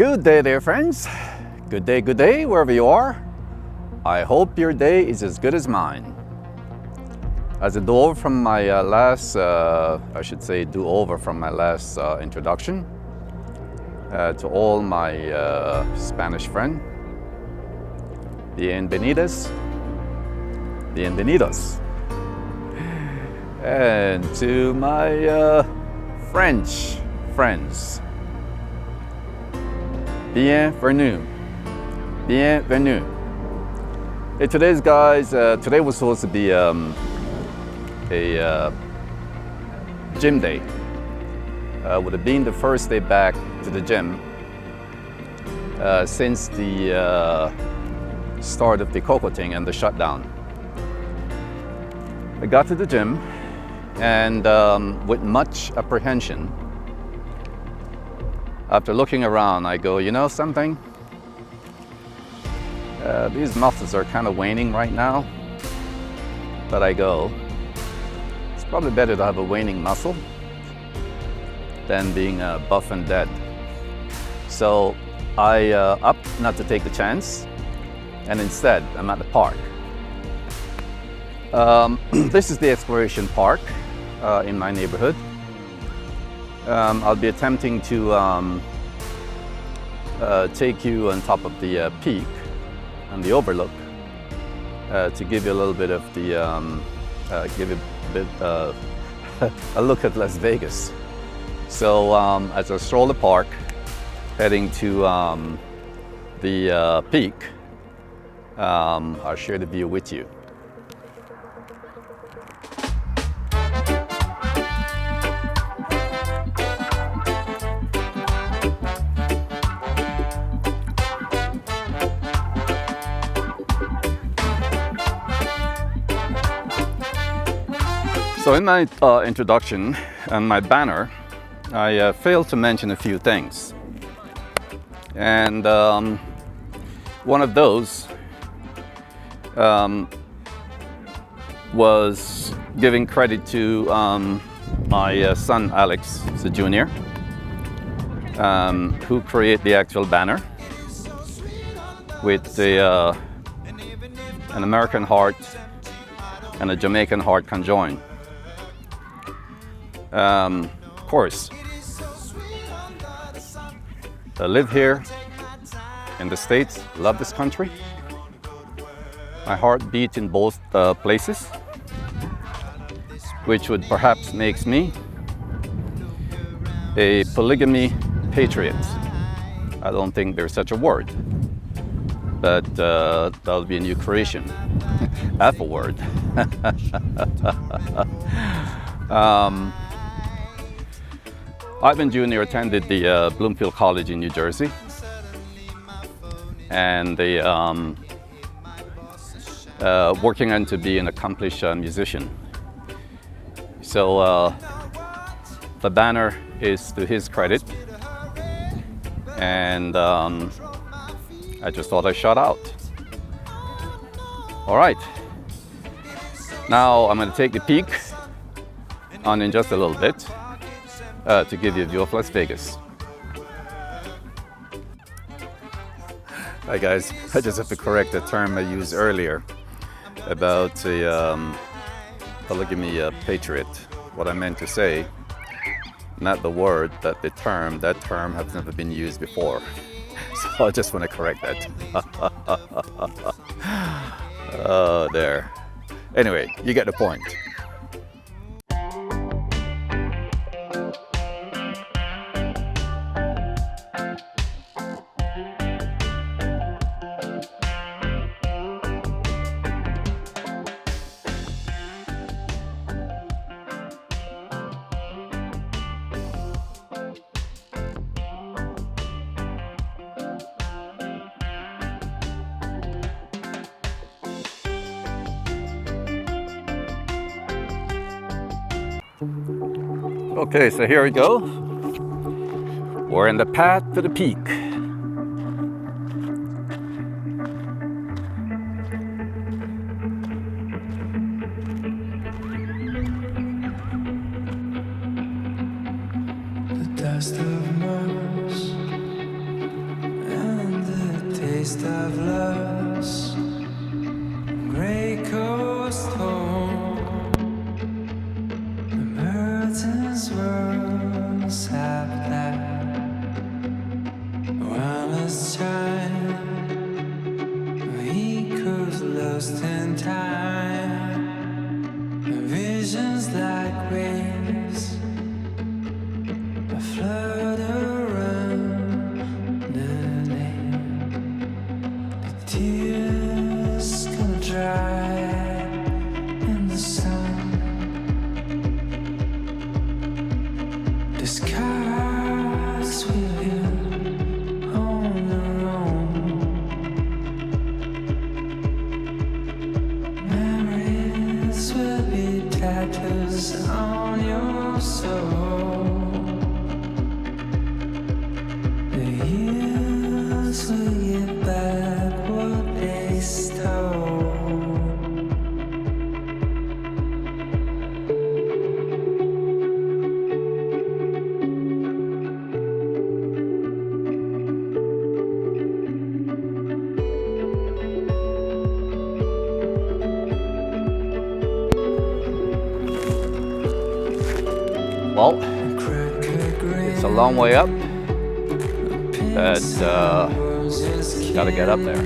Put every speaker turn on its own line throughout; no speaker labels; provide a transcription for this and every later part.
Good day there, friends. Good day, wherever you are. I hope your day is as good as mine. As a do-over from my last introduction to all my Spanish friends, bienvenidos, and to my French friends, bienvenue. Hey, today was supposed to be a gym day. Would have been the first day back to the gym since the start of the Overlooking and the shutdown. I got to the gym and with much apprehension, after looking around, I go, you know something? These muscles are kind of waning right now. But I go, it's probably better to have a waning muscle than being buff and dead. So I opt not to take the chance, and instead I'm at the park. This is the exploration park in my neighborhood. I'll be attempting to take you on top of the peak and the Overlook to give you a little bit of the a look at Las Vegas. So as I stroll the park, heading to the peak, I'll share the view with you. So in my introduction and my banner, I failed to mention a few things. And one of those was giving credit to my son Alex, the junior, who created the actual banner with an American heart and a Jamaican heart conjoined. Of course, I live here in the States, love this country. My heart beats in both places, which would perhaps make me a polygamy patriot. I don't think there's such a word, but that'll be a new creation. That's a word. Ivan Jr. attended the Bloomfield College in New Jersey, and they working on to be an accomplished musician. So the banner is to his credit, and I just thought I'd shout out. All right, now I'm going to take the peak on in just a little bit. To give you a view of Las Vegas. Hi guys, I just have to correct the term I used earlier about a polygamy patriot. What I meant to say, not the word, but the term. That term has never been used before. So I just want to correct that. Oh, there. Anyway, you get the point. Okay, so here we go. We're in the path to the peak.
The dust of Mars taste of love's gray coast home. The mountains were sap that wildest time. He was lost in time. Visions like waves float around the lake. The tears gonna dry in the sun. The skies will heal on their own. Memories will be tattoos on your soul. The years will get back what they stole.
Well, it's a long way up, but gotta get up there.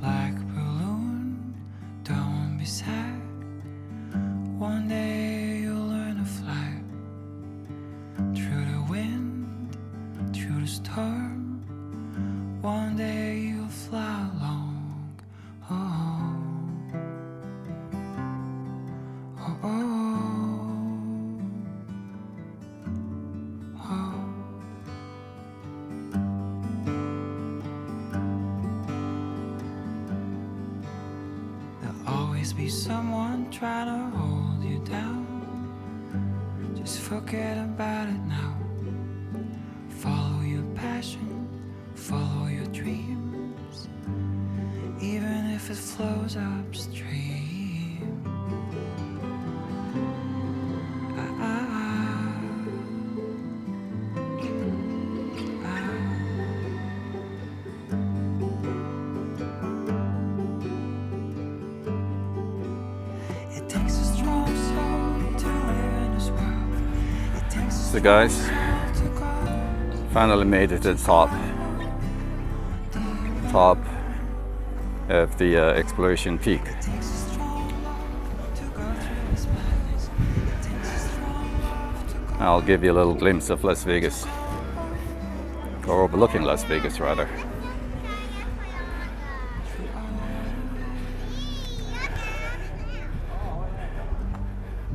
Black balloon, don't be sad. One day you'll learn to fly through the wind, through the storm. One day you'll fly along. Oh, oh, oh, oh. Always be someone trying to hold you down. Just forget about it now. Follow your passion, follow your dreams, even if it flows upstream. So guys, finally made it to the top of the exploration peak. I'll give you a little glimpse of Las Vegas, or overlooking Las Vegas rather.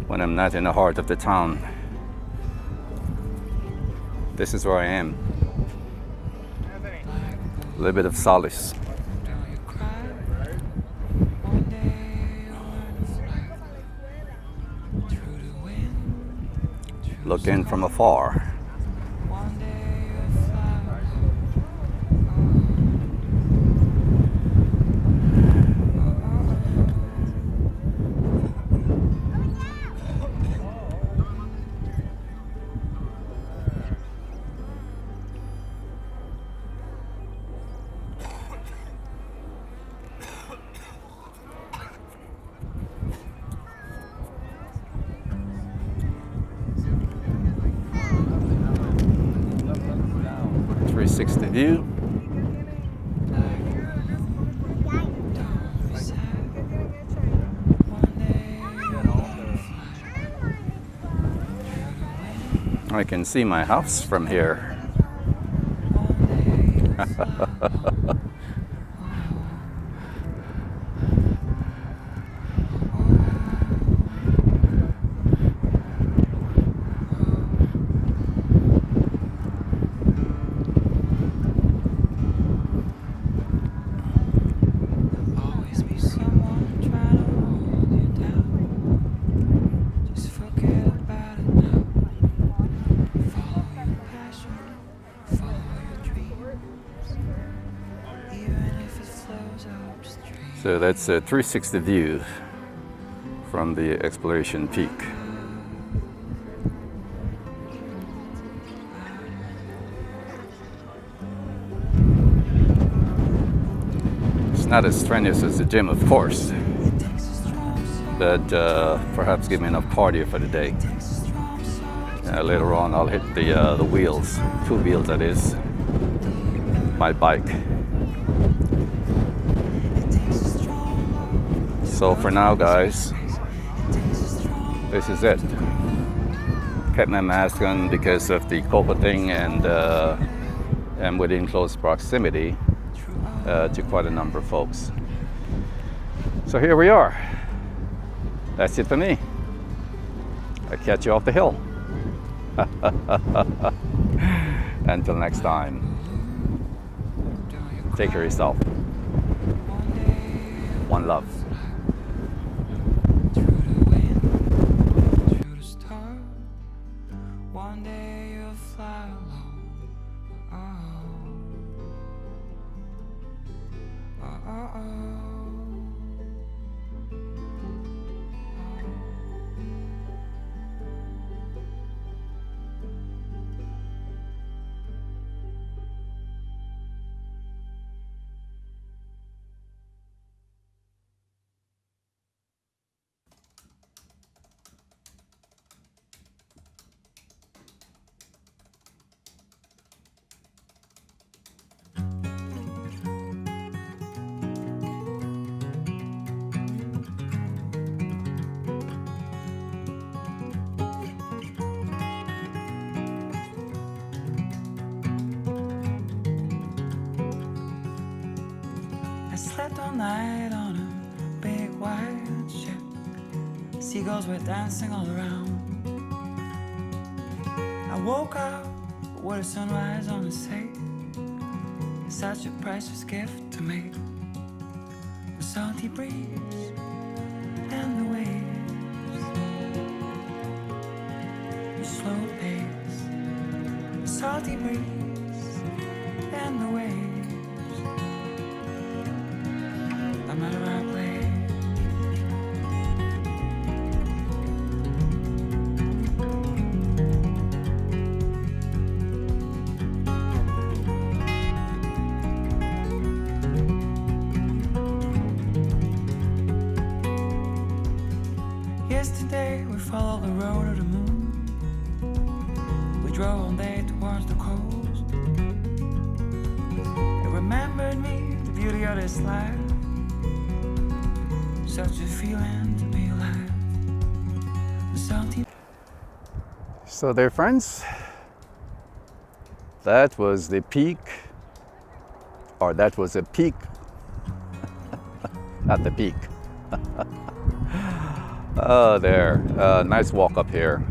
When I'm not in the heart of the town, this is where I am. A little bit of solace. Look in from afar. .360 view. I can see my house from here. So that's a 360 view from the exploration peak. It's not as strenuous as the gym, of course, but perhaps give me enough cardio for the day. Later on, I'll hit the wheels, 2 wheels that is, my bike. So for now, guys, this is it. Kept my mask on because of the COVID thing, and am within close proximity to quite a number of folks. So here we are. That's it for me. I'll catch you off the hill. Until next time, take care of yourself. One love.
One day you'll fly alone. I slept all night on a big white ship. Seagulls were dancing all around. I woke up with a sunrise on the sea. Such a precious gift to me. The salty breeze and the waves, the slow pace, the salty breeze and the waves. I'm at a right place. Yesterday we followed the road of the moon. We drove all day towards the coast. It remembered me the beauty of this life. Such a feeling to be alive. salty.
So there, friends, that was the peak, or that was a peak at the peak. Oh, there. Nice walk up here.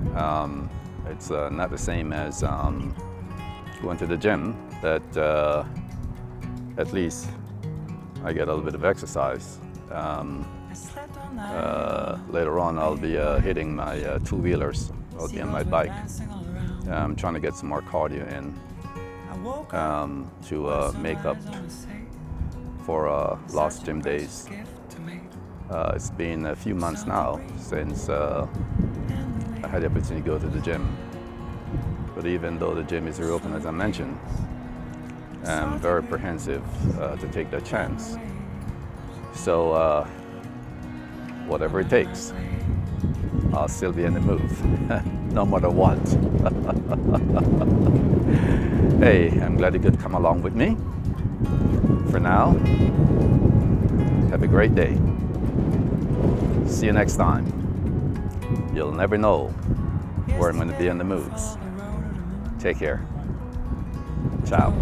It's not the same as going to the gym, but at least I get a little bit of exercise. Later on, I'll be hitting my two-wheelers. I'll be on my bike. I'm trying to get some more cardio in to make up for lost gym days. It's been a few months now since I had the opportunity to go to the gym. But even though the gym is reopened, as I mentioned, I'm very apprehensive to take that chance. So whatever it takes, I'll still be in the move, no matter what. Hey, I'm glad you could come along with me. For now, have a great day. See you next time. You'll never know where I'm going to be in the moves. Take care. Ciao.